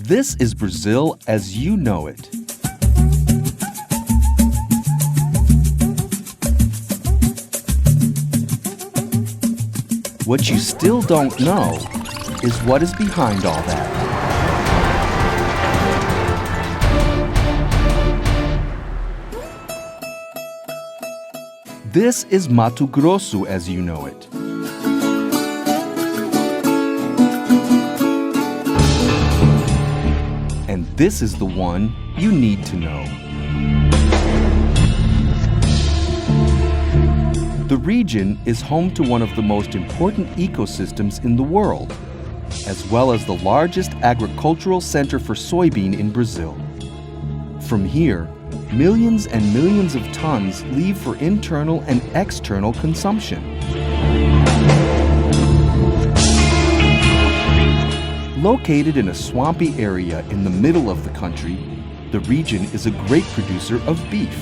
This is Brazil as you know it. What you still don't know is what is behind all that. This is Mato Grosso as you know it. And this is the one you need to know. The region is home to one of the most important ecosystems in the world, as well as the largest agricultural center for soybean in Brazil. From here, millions and millions of tons leave for internal and external consumption. Located in a swampy area in the middle of the country, the region is a great producer of beef.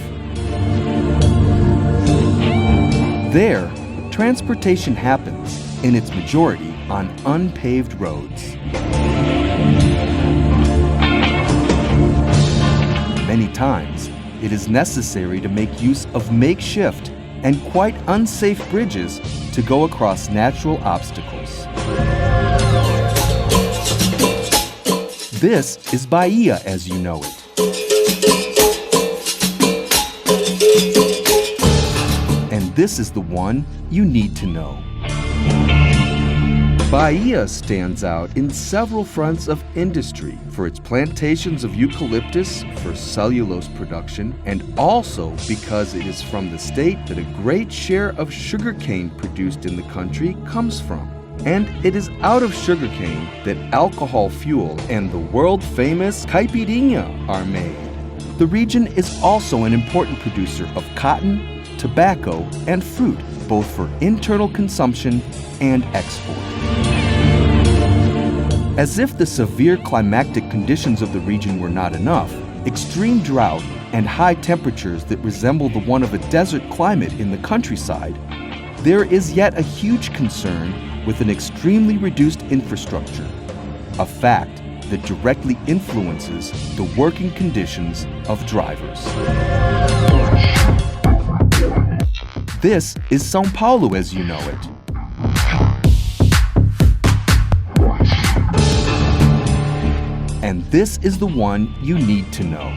There, transportation happens, in its majority, on unpaved roads. Many times, it is necessary to make use of makeshift and quite unsafe bridges to go across natural obstacles. This is Bahia as you know it. And this is the one you need to know. Bahia stands out in several fronts of industry for its plantations of eucalyptus for cellulose production, and also because it is from the state that a great share of sugarcane produced in the country comes from. And it is out of sugarcane that alcohol fuel and the world-famous caipirinha are made. The region is also an important producer of cotton, tobacco, and fruit, both for internal consumption and export. As if the severe climatic conditions of the region were not enough, extreme drought and high temperatures that resemble the one of a desert climate in the countryside, there is yet a huge concern with an extremely reduced infrastructure, a fact that directly influences the working conditions of drivers. This is São Paulo as you know it. And this is the one you need to know.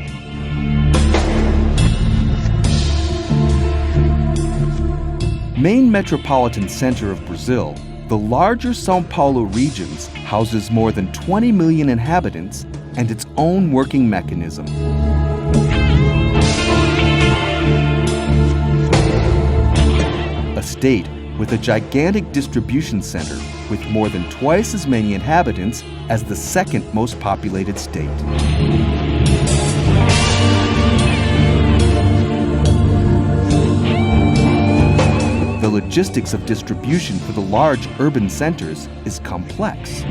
Main metropolitan center of Brazil, the larger São Paulo regions houses more than 20 million inhabitants and its own working mechanism. A state with a gigantic distribution center with more than twice as many inhabitants as the second most populated state. The logistics of distribution for the large urban centers is complex.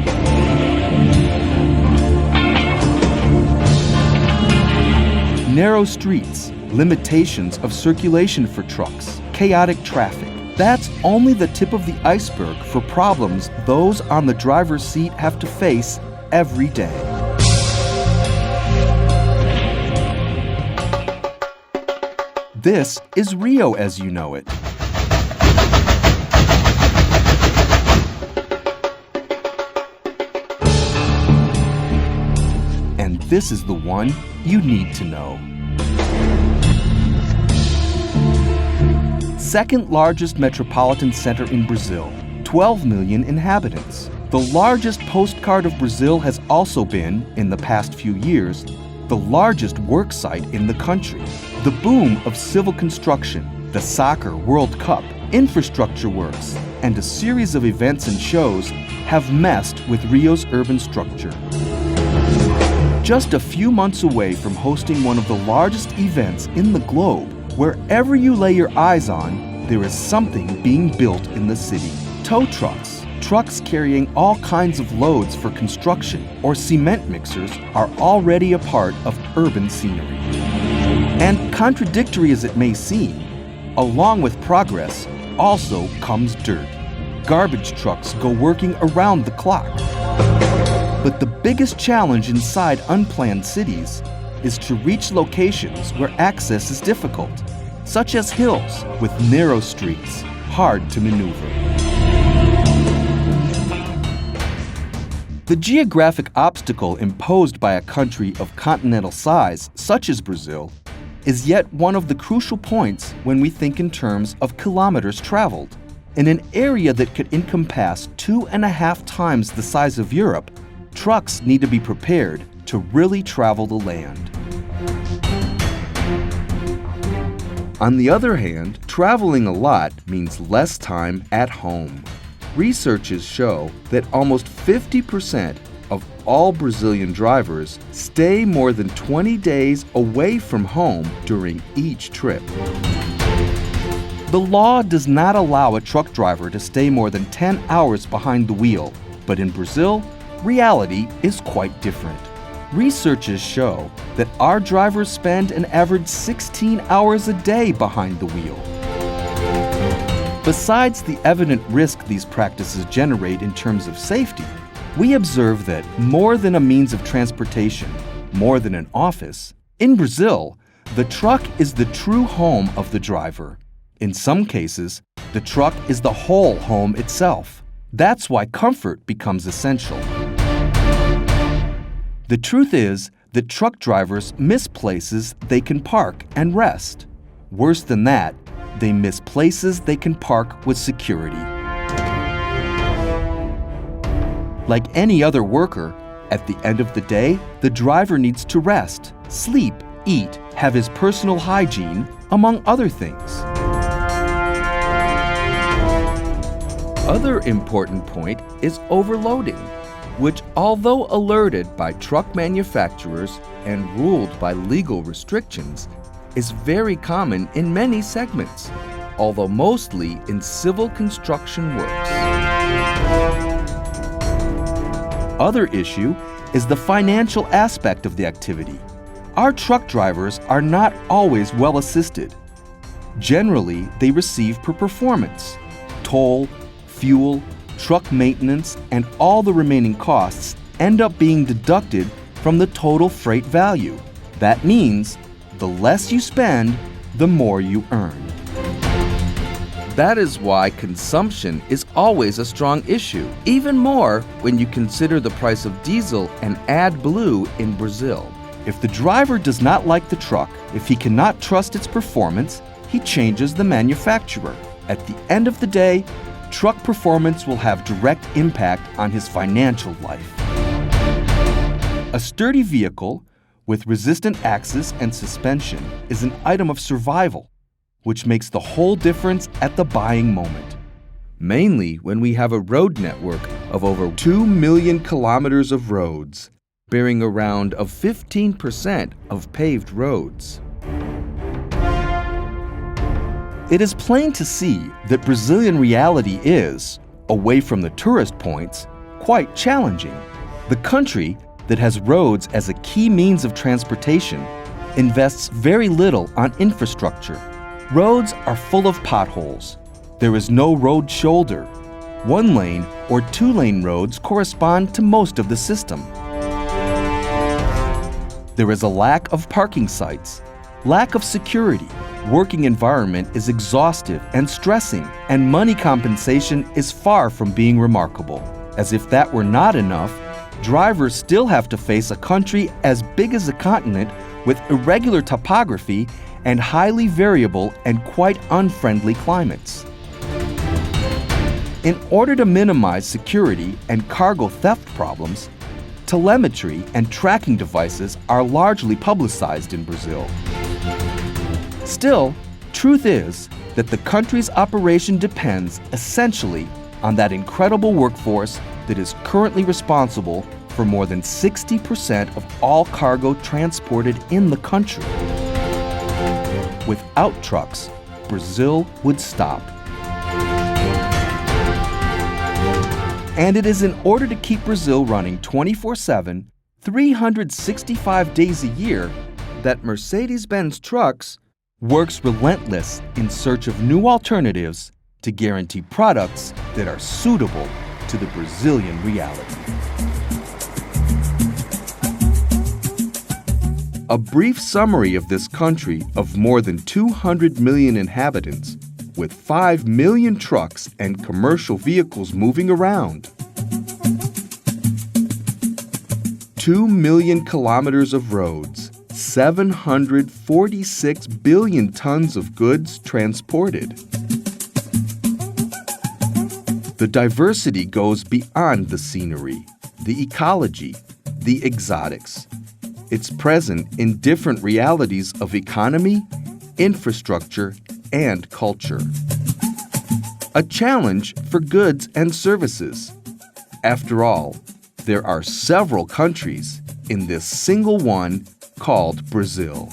Narrow streets, limitations of circulation for trucks, chaotic traffic. That's only the tip of the iceberg for problems those on the driver's seat have to face every day. This is Rio as you know it. And this is the one you need to know. Second largest metropolitan center in Brazil, 12 million inhabitants. The largest postcard of Brazil has also been, in the past few years, the largest work site in the country. The boom of civil construction, the Soccer World Cup, infrastructure works, and a series of events and shows have messed with Rio's urban structure. Just a few months away from hosting one of the largest events in the globe, wherever you lay your eyes on, there is something being built in the city. Tow trucks, trucks carrying all kinds of loads for construction, or cement mixers are already a part of urban scenery. And contradictory as it may seem, along with progress also comes dirt. Garbage trucks go working around the clock. But the biggest challenge inside unplanned cities is to reach locations where access is difficult, such as hills with narrow streets, hard to maneuver. The geographic obstacle imposed by a country of continental size, such as Brazil, is yet one of the crucial points when we think in terms of kilometers traveled. In an area that could encompass 2.5 times the size of Europe, trucks need to be prepared to really travel the land. On the other hand, traveling a lot means less time at home. Researches show that almost 50% of all Brazilian drivers stay more than 20 days away from home during each trip. The law does not allow a truck driver to stay more than 10 hours behind the wheel, but in Brazil, reality is quite different. Researches show that our drivers spend an average 16 hours a day behind the wheel. Besides the evident risk these practices generate in terms of safety, we observe that more than a means of transportation, more than an office, in Brazil, the truck is the true home of the driver. In some cases, the truck is the whole home itself. That's why comfort becomes essential. The truth is that truck drivers miss places they can park and rest. Worse than that, they miss places they can park with security. Like any other worker, at the end of the day, the driver needs to rest, sleep, eat, have his personal hygiene, among other things. Other important point is overloading, which, although alerted by truck manufacturers and ruled by legal restrictions, is very common in many segments, although mostly in civil construction works. Other issue is the financial aspect of the activity. Our truck drivers are not always well assisted. Generally, they receive per performance. Toll, fuel, truck maintenance, and all the remaining costs end up being deducted from the total freight value. That means the less you spend, the more you earn. That is why consumption is always a strong issue, even more when you consider the price of diesel and AdBlue in Brazil. If the driver does not like the truck, if he cannot trust its performance, he changes the manufacturer. At the end of the day, truck performance will have direct impact on his financial life. A sturdy vehicle with resistant axles and suspension is an item of survival, which makes the whole difference at the buying moment. Mainly when we have a road network of over 2 million kilometers of roads, bearing around 15% of paved roads. It is plain to see that Brazilian reality is, away from the tourist points, quite challenging. The country that has roads as a key means of transportation invests very little on infrastructure. Roads are full of potholes. There is no road shoulder. 1-lane or 2-lane roads correspond to most of the system. There is a lack of parking sites, lack of security. Working environment is exhaustive and stressing, and money compensation is far from being remarkable. As if that were not enough, drivers still have to face a country as big as a continent with irregular topography and highly variable and quite unfriendly climates. In order to minimize security and cargo theft problems, telemetry and tracking devices are largely publicized in Brazil. Still, truth is that the country's operation depends essentially on that incredible workforce that is currently responsible for more than 60% of all cargo transported in the country. Without trucks, Brazil would stop. And it is in order to keep Brazil running 24/7, 365 days a year, that Mercedes-Benz Trucks works relentless in search of new alternatives to guarantee products that are suitable to the Brazilian reality. A brief summary of this country of more than 200 million inhabitants, with 5 million trucks and commercial vehicles moving around. 2 million kilometers of roads, 746 billion tons of goods transported. The diversity goes beyond the scenery, the ecology, the exotics. It's present in different realities of economy, infrastructure, and culture. A challenge for goods and services. After all, there are several countries in this single one called Brazil.